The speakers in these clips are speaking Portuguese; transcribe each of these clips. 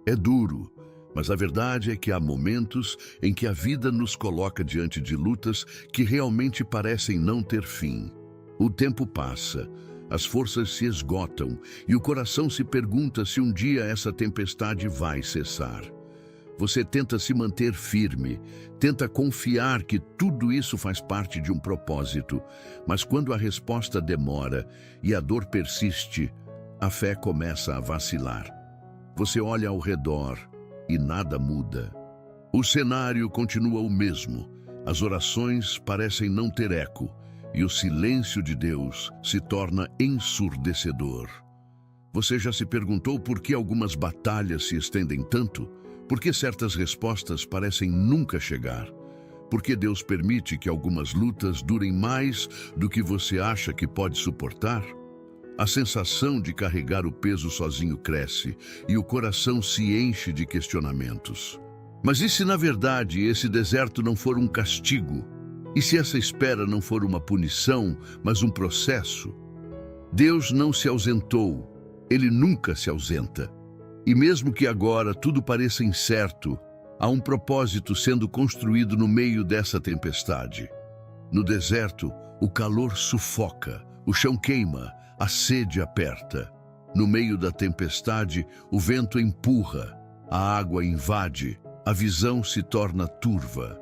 É duro, mas a verdade é que há momentos em que a vida nos coloca diante de lutas que realmente parecem não ter fim. O tempo passa, as forças se esgotam e o coração se pergunta se um dia essa tempestade vai cessar. Você tenta se manter firme, tenta confiar que tudo isso faz parte de um propósito, mas quando a resposta demora e a dor persiste, a fé começa a vacilar. Você olha ao redor e nada muda. O cenário continua o mesmo, as orações parecem não ter eco e o silêncio de Deus se torna ensurdecedor. Você já se perguntou por que algumas batalhas se estendem tanto? Por que certas respostas parecem nunca chegar? Por que Deus permite que algumas lutas durem mais do que você acha que pode suportar? A sensação de carregar o peso sozinho cresce e o coração se enche de questionamentos. Mas e se na verdade esse deserto não for um castigo? E se essa espera não for uma punição, mas um processo? Deus não se ausentou, Ele nunca se ausenta. E mesmo que agora tudo pareça incerto, há um propósito sendo construído no meio dessa tempestade. No deserto, o calor sufoca, o chão queima, a sede aperta. No meio da tempestade, o vento empurra, a água invade, a visão se torna turva.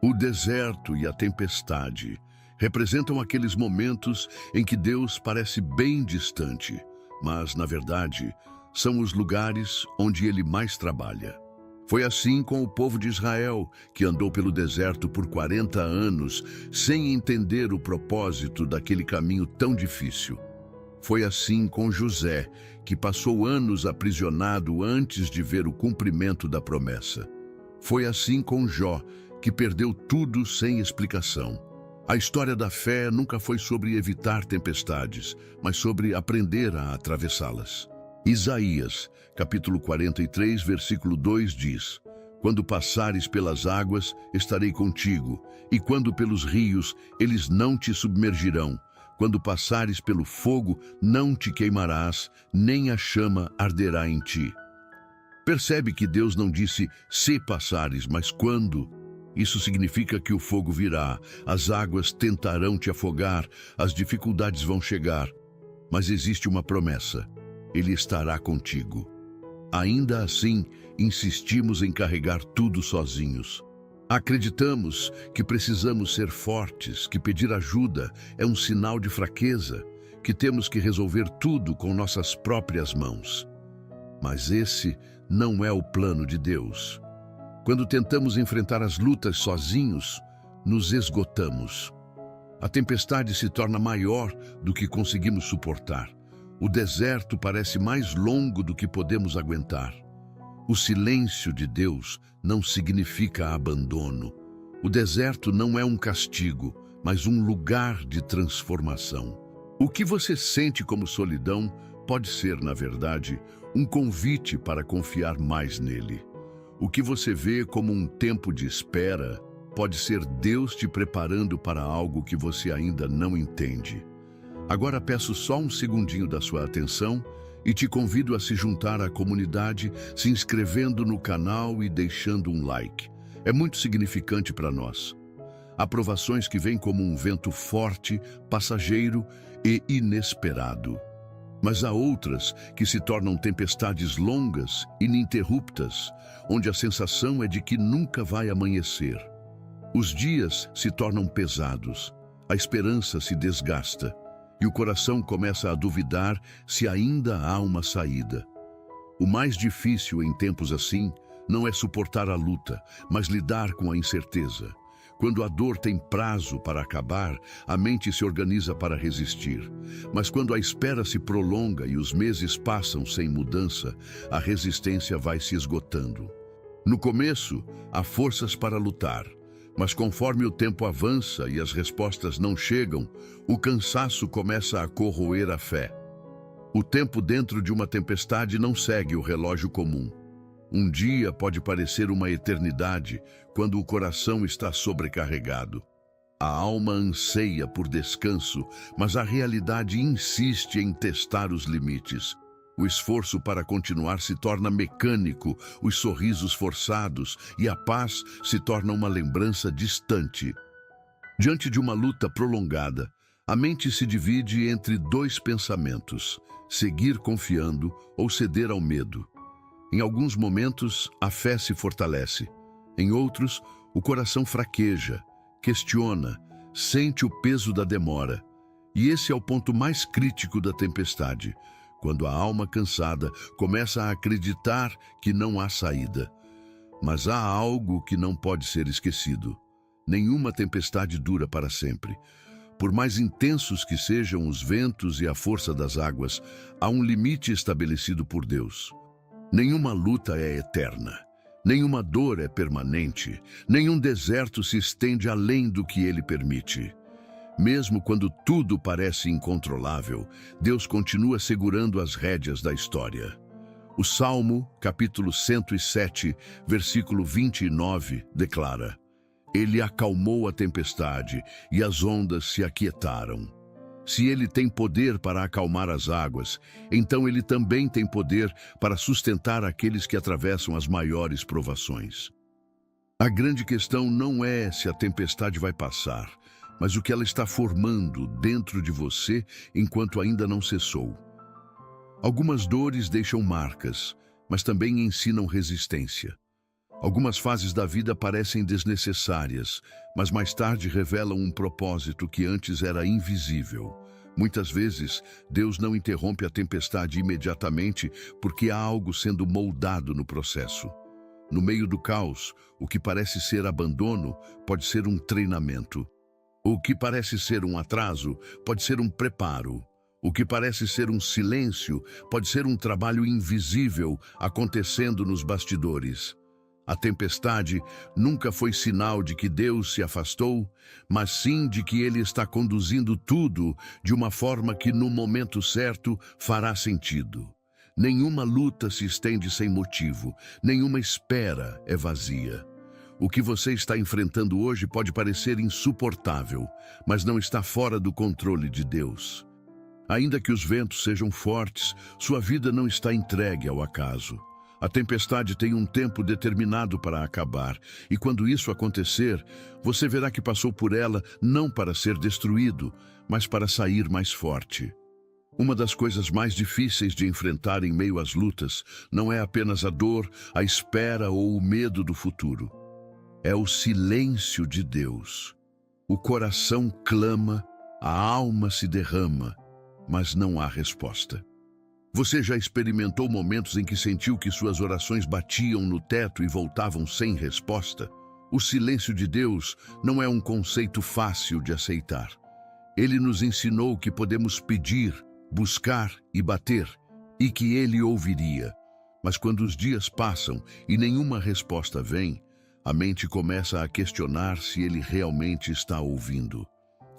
O deserto e a tempestade representam aqueles momentos em que Deus parece bem distante, mas, na verdade, são os lugares onde Ele mais trabalha. Foi assim com o povo de Israel, que andou pelo deserto por 40 anos, sem entender o propósito daquele caminho tão difícil. Foi assim com José, que passou anos aprisionado antes de ver o cumprimento da promessa. Foi assim com Jó, que perdeu tudo sem explicação. A história da fé nunca foi sobre evitar tempestades, mas sobre aprender a atravessá-las. Isaías, capítulo 43, versículo 2 diz: Quando passares pelas águas, estarei contigo, e quando pelos rios, eles não te submergirão. Quando passares pelo fogo, não te queimarás, nem a chama arderá em ti. Percebe que Deus não disse se passares, mas quando. Isso significa que o fogo virá, as águas tentarão te afogar, as dificuldades vão chegar. Mas existe uma promessa: Ele estará contigo. Ainda assim, insistimos em carregar tudo sozinhos. Acreditamos que precisamos ser fortes, que pedir ajuda é um sinal de fraqueza, que temos que resolver tudo com nossas próprias mãos. Mas esse não é o plano de Deus. Quando tentamos enfrentar as lutas sozinhos, nos esgotamos. A tempestade se torna maior do que conseguimos suportar. O deserto parece mais longo do que podemos aguentar. O silêncio de Deus não significa abandono. O deserto não é um castigo, mas um lugar de transformação. O que você sente como solidão pode ser, na verdade, um convite para confiar mais nele. O que você vê como um tempo de espera pode ser Deus te preparando para algo que você ainda não entende. Agora peço só um segundinho da sua atenção e te convido a se juntar à comunidade, se inscrevendo no canal e deixando um like. É muito significante para nós. Há provações que vêm como um vento forte, passageiro e inesperado. Mas há outras que se tornam tempestades longas, ininterruptas, onde a sensação é de que nunca vai amanhecer. Os dias se tornam pesados, a esperança se desgasta e o coração começa a duvidar se ainda há uma saída. O mais difícil em tempos assim não é suportar a luta, mas lidar com a incerteza. Quando a dor tem prazo para acabar, a mente se organiza para resistir. Mas quando a espera se prolonga e os meses passam sem mudança, a resistência vai se esgotando. No começo, há forças para lutar, mas conforme o tempo avança e as respostas não chegam, o cansaço começa a corroer a fé. O tempo dentro de uma tempestade não segue o relógio comum. Um dia pode parecer uma eternidade quando o coração está sobrecarregado. A alma anseia por descanso, mas a realidade insiste em testar os limites. O esforço para continuar se torna mecânico, os sorrisos forçados e a paz se torna uma lembrança distante. Diante de uma luta prolongada, a mente se divide entre dois pensamentos: seguir confiando ou ceder ao medo. Em alguns momentos, a fé se fortalece. Em outros, o coração fraqueja, questiona, sente o peso da demora. E esse é o ponto mais crítico da tempestade, quando a alma cansada começa a acreditar que não há saída. Mas há algo que não pode ser esquecido. Nenhuma tempestade dura para sempre. Por mais intensos que sejam os ventos e a força das águas, há um limite estabelecido por Deus. Nenhuma luta é eterna. Nenhuma dor é permanente. Nenhum deserto se estende além do que Ele permite. Mesmo quando tudo parece incontrolável, Deus continua segurando as rédeas da história. O Salmo, capítulo 107, versículo 29, declara: Ele acalmou a tempestade e as ondas se aquietaram. Se Ele tem poder para acalmar as águas, então Ele também tem poder para sustentar aqueles que atravessam as maiores provações. A grande questão não é se a tempestade vai passar, mas o que ela está formando dentro de você enquanto ainda não cessou. Algumas dores deixam marcas, mas também ensinam resistência. Algumas fases da vida parecem desnecessárias, mas mais tarde revelam um propósito que antes era invisível. Muitas vezes, Deus não interrompe a tempestade imediatamente porque há algo sendo moldado no processo. No meio do caos, o que parece ser abandono pode ser um treinamento. O que parece ser um atraso pode ser um preparo. O que parece ser um silêncio pode ser um trabalho invisível acontecendo nos bastidores. A tempestade nunca foi sinal de que Deus se afastou, mas sim de que Ele está conduzindo tudo de uma forma que no momento certo fará sentido. Nenhuma luta se estende sem motivo, nenhuma espera é vazia. O que você está enfrentando hoje pode parecer insuportável, mas não está fora do controle de Deus. Ainda que os ventos sejam fortes, sua vida não está entregue ao acaso. A tempestade tem um tempo determinado para acabar, e quando isso acontecer, você verá que passou por ela não para ser destruído, mas para sair mais forte. Uma das coisas mais difíceis de enfrentar em meio às lutas não é apenas a dor, a espera ou o medo do futuro. É o silêncio de Deus. O coração clama, a alma se derrama, mas não há resposta. Você já experimentou momentos em que sentiu que suas orações batiam no teto e voltavam sem resposta? O silêncio de Deus não é um conceito fácil de aceitar. Ele nos ensinou que podemos pedir, buscar e bater, e que Ele ouviria. Mas quando os dias passam e nenhuma resposta vem, a mente começa a questionar se Ele realmente está ouvindo.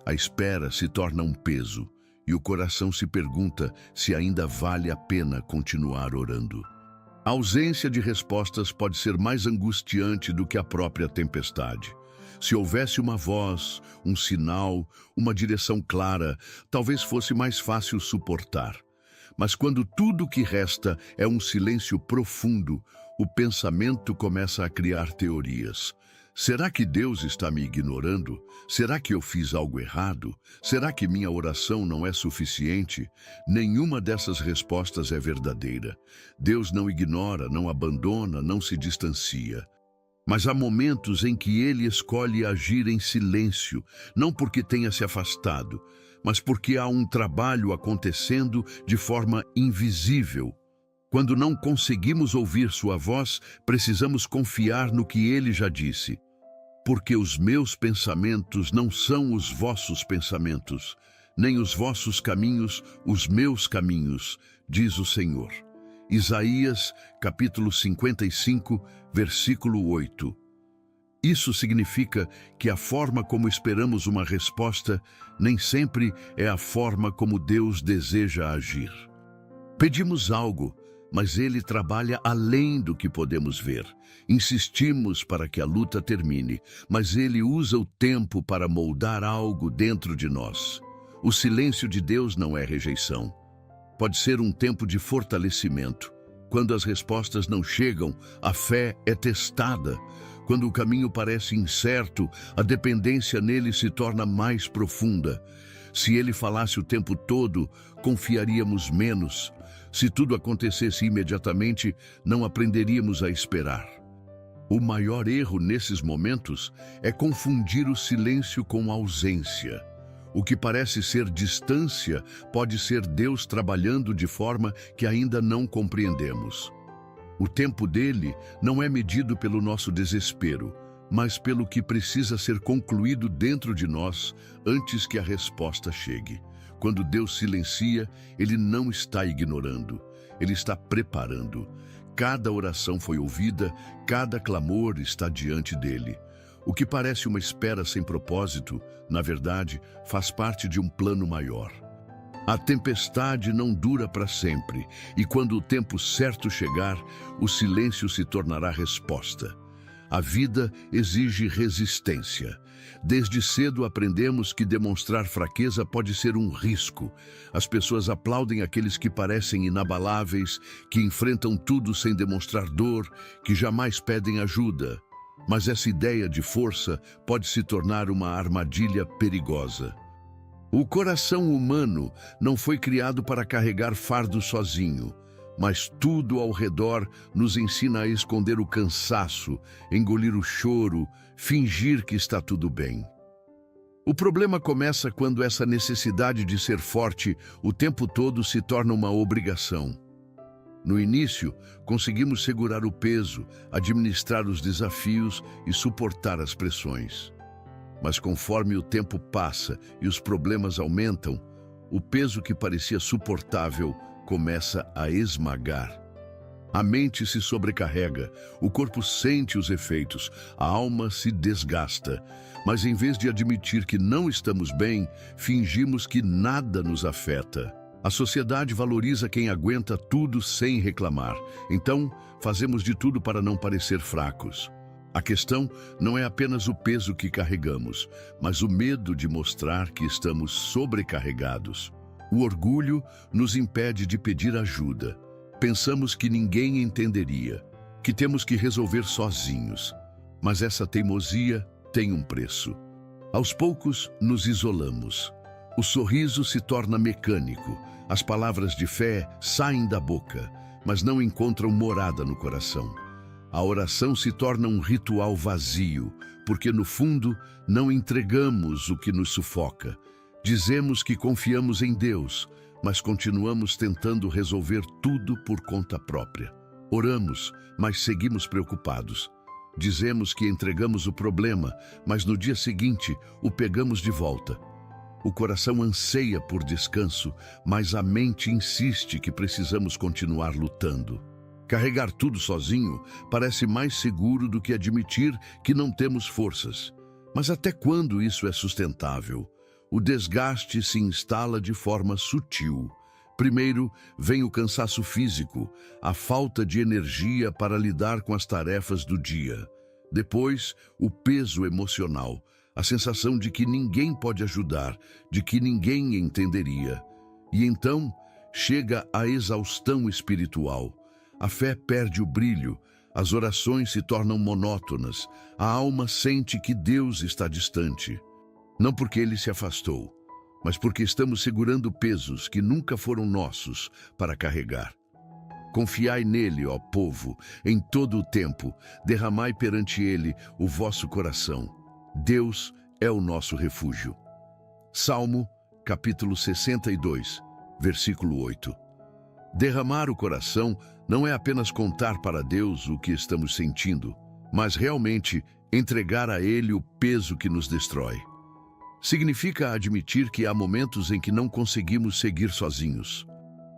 A espera se torna um peso, e o coração se pergunta se ainda vale a pena continuar orando. A ausência de respostas pode ser mais angustiante do que a própria tempestade. Se houvesse uma voz, um sinal, uma direção clara, talvez fosse mais fácil suportar. Mas quando tudo que resta é um silêncio profundo, o pensamento começa a criar teorias. Será que Deus está me ignorando? Será que eu fiz algo errado? Será que minha oração não é suficiente? Nenhuma dessas respostas é verdadeira. Deus não ignora, não abandona, não se distancia. Mas há momentos em que Ele escolhe agir em silêncio, não porque tenha se afastado, mas porque há um trabalho acontecendo de forma invisível. Quando não conseguimos ouvir sua voz, precisamos confiar no que Ele já disse. Porque os meus pensamentos não são os vossos pensamentos, nem os vossos caminhos os meus caminhos, diz o Senhor. Isaías, capítulo 55, versículo 8. Isso significa que a forma como esperamos uma resposta nem sempre é a forma como Deus deseja agir. Pedimos algo, mas Ele trabalha além do que podemos ver. Insistimos para que a luta termine, mas Ele usa o tempo para moldar algo dentro de nós. O silêncio de Deus não é rejeição. pode ser um tempo de fortalecimento. Quando as respostas não chegam, a fé é testada. Quando o caminho parece incerto, a dependência nele se torna mais profunda. Se ele falasse o tempo todo, confiaríamos menos. Se tudo acontecesse imediatamente, não aprenderíamos a esperar. O maior erro nesses momentos é confundir o silêncio com ausência. O que parece ser distância pode ser Deus trabalhando de forma que ainda não compreendemos. O tempo dele não é medido pelo nosso desespero, mas pelo que precisa ser concluído dentro de nós antes que a resposta chegue. Quando Deus silencia, ele não está ignorando, ele está preparando. Cada oração foi ouvida, cada clamor está diante dele. O que parece uma espera sem propósito, na verdade, faz parte de um plano maior. A tempestade não dura para sempre, e quando o tempo certo chegar, o silêncio se tornará resposta. A vida exige resistência. Desde cedo aprendemos que demonstrar fraqueza pode ser um risco. As pessoas aplaudem aqueles que parecem inabaláveis, que enfrentam tudo sem demonstrar dor, que jamais pedem ajuda. Mas essa ideia de força pode se tornar uma armadilha perigosa. O coração humano não foi criado para carregar fardo sozinho, mas tudo ao redor nos ensina a esconder o cansaço, engolir o choro, fingir que está tudo bem. O problema começa quando essa necessidade de ser forte o tempo todo se torna uma obrigação. No início, conseguimos segurar o peso, administrar os desafios e suportar as pressões. Mas conforme o tempo passa e os problemas aumentam, o peso que parecia suportável começa a esmagar. A mente se sobrecarrega, o corpo sente os efeitos, a alma se desgasta. Mas em vez de admitir que não estamos bem, fingimos que nada nos afeta. A sociedade valoriza quem aguenta tudo sem reclamar. Então, fazemos de tudo para não parecer fracos. A questão não é apenas o peso que carregamos, mas o medo de mostrar que estamos sobrecarregados. O orgulho nos impede de pedir ajuda. Pensamos que ninguém entenderia, que temos que resolver sozinhos. Mas essa teimosia tem um preço. Aos poucos, nos isolamos. O sorriso se torna mecânico. As palavras de fé saem da boca, mas não encontram morada no coração. A oração se torna um ritual vazio, porque no fundo não entregamos o que nos sufoca. Dizemos que confiamos em Deus, mas continuamos tentando resolver tudo por conta própria. Oramos, mas seguimos preocupados. Dizemos que entregamos o problema, mas no dia seguinte o pegamos de volta. O coração anseia por descanso, mas a mente insiste que precisamos continuar lutando. Carregar tudo sozinho parece mais seguro do que admitir que não temos forças. Mas até quando isso é sustentável? O desgaste se instala de forma sutil. Primeiro, vem o cansaço físico, a falta de energia para lidar com as tarefas do dia. Depois, o peso emocional, a sensação de que ninguém pode ajudar, de que ninguém entenderia. E então, chega a exaustão espiritual. A fé perde o brilho, as orações se tornam monótonas, a alma sente que Deus está distante. Não porque ele se afastou, mas porque estamos segurando pesos que nunca foram nossos para carregar. Confiai nele, ó povo, em todo o tempo, derramai perante ele o vosso coração. Deus é o nosso refúgio. Salmo, capítulo 62, versículo 8. Derramar o coração não é apenas contar para Deus o que estamos sentindo, mas realmente entregar a Ele o peso que nos destrói. Significa admitir que há momentos em que não conseguimos seguir sozinhos.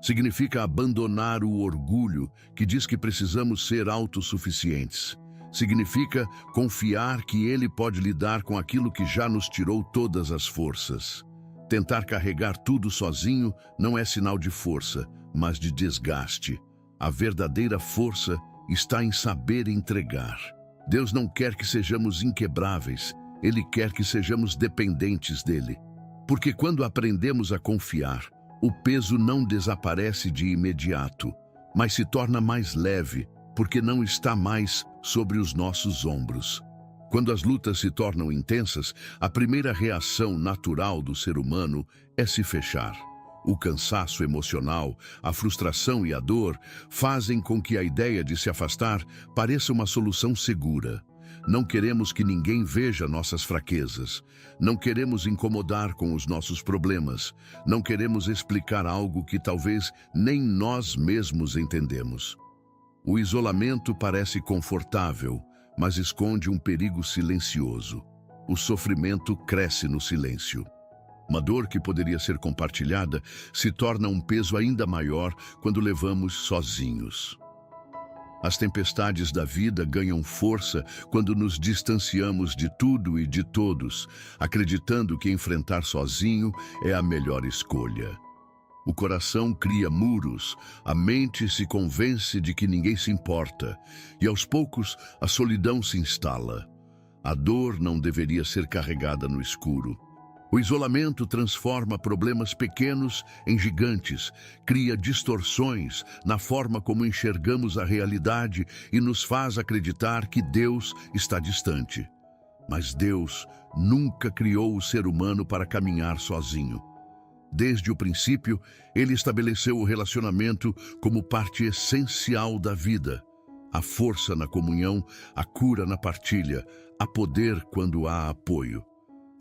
Significa abandonar o orgulho que diz que precisamos ser autossuficientes. Significa confiar que Ele pode lidar com aquilo que já nos tirou todas as forças. Tentar carregar tudo sozinho não é sinal de força, mas de desgaste. A verdadeira força está em saber entregar. Deus não quer que sejamos inquebráveis, Ele quer que sejamos dependentes dele. Porque quando aprendemos a confiar, O peso não desaparece de imediato, mas se torna mais leve, porque não está mais sobre os nossos ombros. Quando as lutas se tornam intensas, a primeira reação natural do ser humano é se fechar. O cansaço emocional, a frustração e a dor fazem com que a ideia de se afastar pareça uma solução segura. Não queremos que ninguém veja nossas fraquezas. Não queremos incomodar com os nossos problemas. Não queremos explicar algo que talvez nem nós mesmos entendemos. O isolamento parece confortável, mas esconde um perigo silencioso. O sofrimento cresce no silêncio. Uma dor que poderia ser compartilhada se torna um peso ainda maior quando levamos sozinhos. As tempestades da vida ganham força quando nos distanciamos de tudo e de todos, acreditando que enfrentar sozinho é a melhor escolha. O coração cria muros, a mente se convence de que ninguém se importa, e aos poucos a solidão se instala. A dor não deveria ser carregada no escuro. O isolamento transforma problemas pequenos em gigantes, cria distorções na forma como enxergamos a realidade e nos faz acreditar que Deus está distante. Mas Deus nunca criou o ser humano para caminhar sozinho. Desde o princípio, Ele estabeleceu o relacionamento como parte essencial da vida. Há força na comunhão, há cura na partilha, há poder quando há apoio.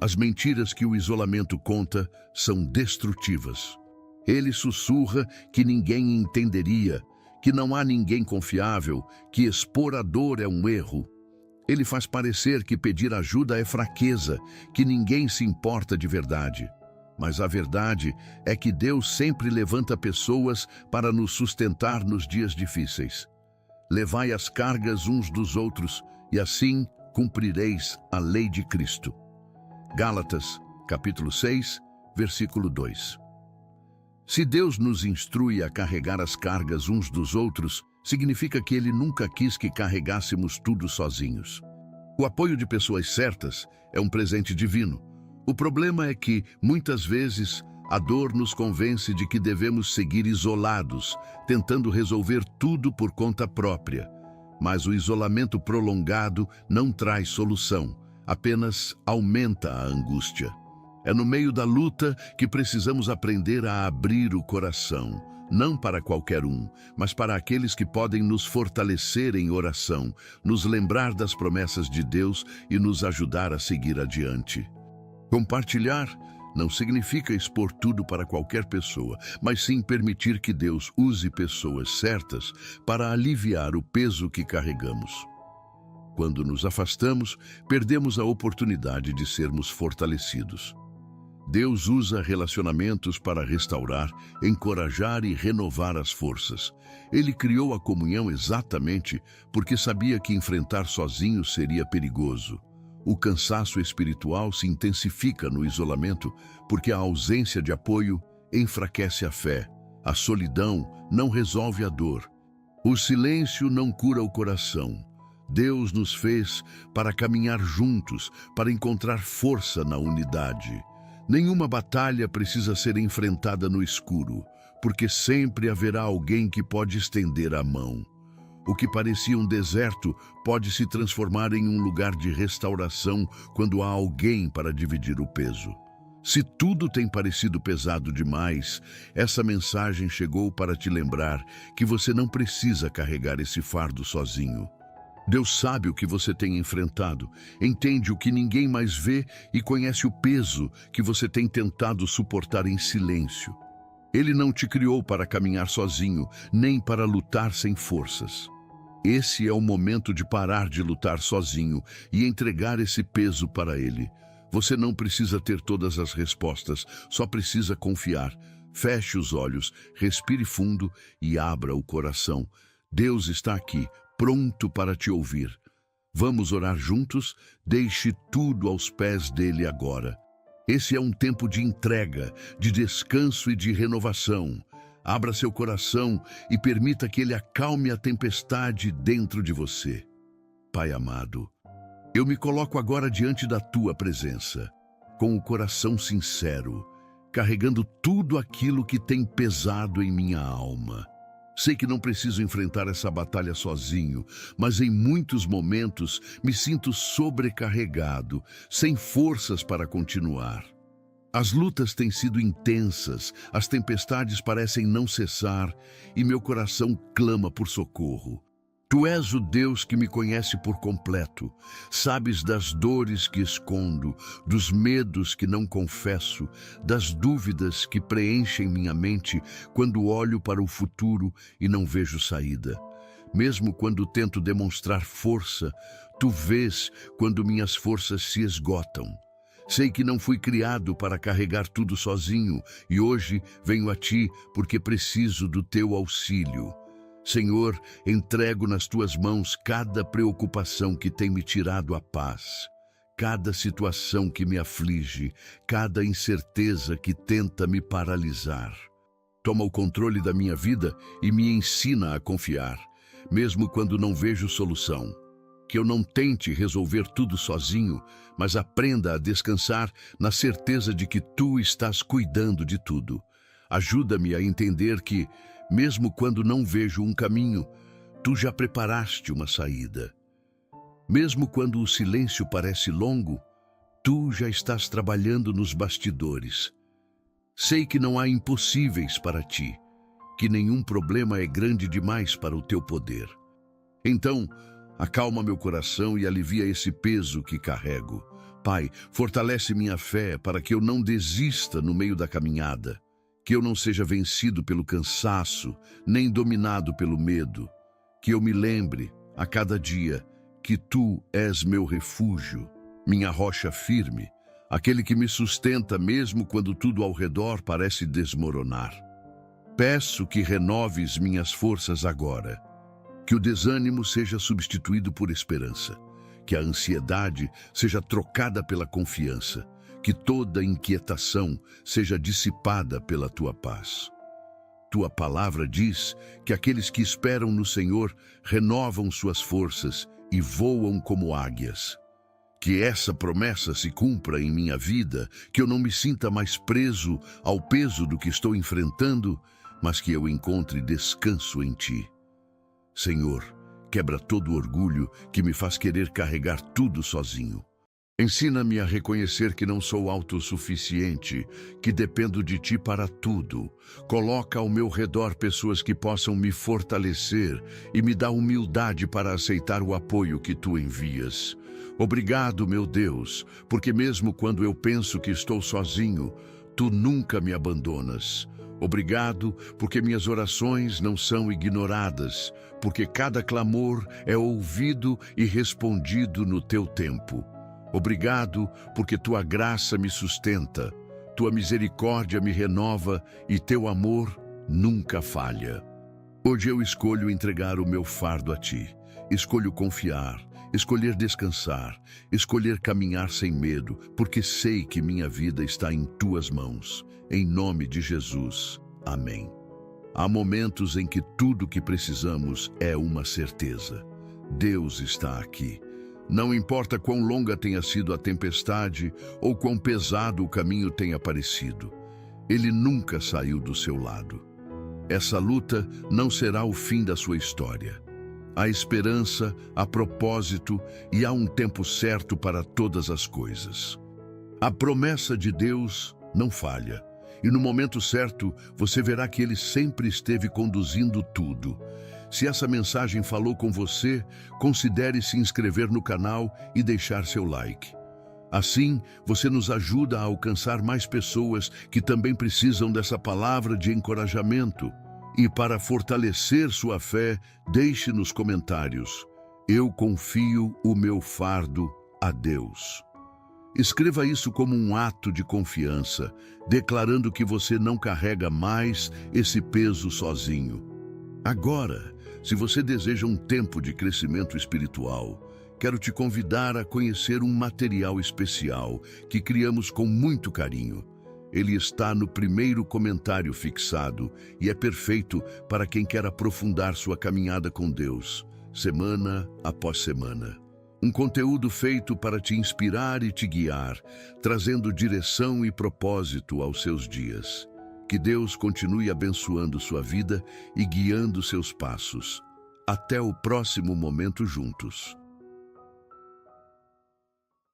As mentiras que o isolamento conta são destrutivas. Ele sussurra que ninguém entenderia, que não há ninguém confiável, que expor a dor é um erro. Ele faz parecer que pedir ajuda é fraqueza, que ninguém se importa de verdade. Mas a verdade é que Deus sempre levanta pessoas para nos sustentar nos dias difíceis. Levai as cargas uns dos outros, e assim cumprireis a lei de Cristo. Gálatas, capítulo 6, versículo 2. Se Deus nos instrui a carregar as cargas uns dos outros, significa que Ele nunca quis que carregássemos tudo sozinhos. O apoio de pessoas certas é um presente divino. O problema é que, muitas vezes, a dor nos convence de que devemos seguir isolados, tentando resolver tudo por conta própria. Mas o isolamento prolongado não traz solução. Apenas aumenta a angústia. É no meio da luta que precisamos aprender a abrir o coração, não para qualquer um, mas para aqueles que podem nos fortalecer em oração, nos lembrar das promessas de Deus e nos ajudar a seguir adiante. Compartilhar não significa expor tudo para qualquer pessoa, mas sim permitir que Deus use pessoas certas para aliviar o peso que carregamos. Quando nos afastamos, perdemos a oportunidade de sermos fortalecidos. Deus usa relacionamentos para restaurar, encorajar e renovar as forças. Ele criou a comunhão exatamente porque sabia que enfrentar sozinho seria perigoso. O cansaço espiritual se intensifica no isolamento porque a ausência de apoio enfraquece a fé. A solidão não resolve a dor. O silêncio não cura o coração. Deus nos fez para caminhar juntos, para encontrar força na unidade. Nenhuma batalha precisa ser enfrentada no escuro, porque sempre haverá alguém que pode estender a mão. O que parecia um deserto pode se transformar em um lugar de restauração quando há alguém para dividir o peso. Se tudo tem parecido pesado demais, essa mensagem chegou para te lembrar que você não precisa carregar esse fardo sozinho. Deus sabe o que você tem enfrentado, entende o que ninguém mais vê e conhece o peso que você tem tentado suportar em silêncio. Ele não te criou para caminhar sozinho, nem para lutar sem forças. Esse é o momento de parar de lutar sozinho e entregar esse peso para Ele. Você não precisa ter todas as respostas, só precisa confiar. Feche os olhos, respire fundo e abra o coração. Deus está aqui, pronto para te ouvir. Vamos orar juntos? Deixe tudo aos pés dele agora. Esse é um tempo de entrega, de descanso e de renovação. Abra seu coração e permita que ele acalme a tempestade dentro de você. Pai amado, eu me coloco agora diante da tua presença, com o coração sincero. carregando tudo aquilo que tem pesado em minha alma. Sei que não preciso enfrentar essa batalha sozinho, mas em muitos momentos me sinto sobrecarregado, sem forças para continuar. As lutas têm sido intensas, as tempestades parecem não cessar e meu coração clama por socorro. Tu és o Deus que me conhece por completo. Sabes das dores que escondo, dos medos que não confesso, das dúvidas que preenchem minha mente quando olho para o futuro e não vejo saída. Mesmo quando tento demonstrar força, tu vês quando minhas forças se esgotam. Sei que não fui criado para carregar tudo sozinho e hoje venho a ti porque preciso do teu auxílio. Senhor, entrego nas tuas mãos cada preocupação que tem me tirado a paz, cada situação que me aflige, cada incerteza que tenta me paralisar. Toma o controle da minha vida e me ensina a confiar, mesmo quando não vejo solução. Que eu não tente resolver tudo sozinho, mas aprenda a descansar na certeza de que tu estás cuidando de tudo. Ajuda-me a entender que, mesmo quando não vejo um caminho, tu já preparaste uma saída. Mesmo quando o silêncio parece longo, tu já estás trabalhando nos bastidores. Sei que não há impossíveis para ti, que nenhum problema é grande demais para o teu poder. Então, acalma meu coração e alivia esse peso que carrego. Pai, fortalece minha fé para que eu não desista no meio da caminhada, que eu não seja vencido pelo cansaço, nem dominado pelo medo, que eu me lembre, a cada dia, que tu és meu refúgio, minha rocha firme, aquele que me sustenta mesmo quando tudo ao redor parece desmoronar. Peço que renoves minhas forças agora, que o desânimo seja substituído por esperança, que a ansiedade seja trocada pela confiança, que toda inquietação seja dissipada pela tua paz. Tua palavra diz que aqueles que esperam no Senhor renovam suas forças e voam como águias. Que essa promessa se cumpra em minha vida, que eu não me sinta mais preso ao peso do que estou enfrentando, mas que eu encontre descanso em ti. Senhor, quebra todo o orgulho que me faz querer carregar tudo sozinho. Ensina-me a reconhecer que não sou autossuficiente, que dependo de ti para tudo. Coloca ao meu redor pessoas que possam me fortalecer e me dá humildade para aceitar o apoio que tu envias. Obrigado, meu Deus, porque mesmo quando eu penso que estou sozinho, tu nunca me abandonas. Obrigado, porque minhas orações não são ignoradas, porque cada clamor é ouvido e respondido no teu tempo. Obrigado, porque tua graça me sustenta, tua misericórdia me renova e teu amor nunca falha. Hoje eu escolho entregar o meu fardo a ti. Escolho confiar, escolher descansar, escolher caminhar sem medo, porque sei que minha vida está em tuas mãos. Em nome de Jesus. Amém. Há momentos em que tudo o que precisamos é uma certeza. Deus está aqui. Não importa quão longa tenha sido a tempestade ou quão pesado o caminho tenha parecido, Ele nunca saiu do seu lado. Essa luta não será o fim da sua história. Há esperança, há propósito e há um tempo certo para todas as coisas. A promessa de Deus não falha, e no momento certo você verá que Ele sempre esteve conduzindo tudo. Se essa mensagem falou com você, considere se inscrever no canal e deixar seu like. Assim, você nos ajuda a alcançar mais pessoas que também precisam dessa palavra de encorajamento. E para fortalecer sua fé, deixe nos comentários: eu confio o meu fardo a Deus. Escreva isso como um ato de confiança, declarando que você não carrega mais esse peso sozinho. Agora, se você deseja um tempo de crescimento espiritual, quero te convidar a conhecer um material especial que criamos com muito carinho. Ele está no primeiro comentário fixado e é perfeito para quem quer aprofundar sua caminhada com Deus, semana após semana. Um conteúdo feito para te inspirar e te guiar, trazendo direção e propósito aos seus dias. Que Deus continue abençoando sua vida e guiando seus passos. Até o próximo momento juntos.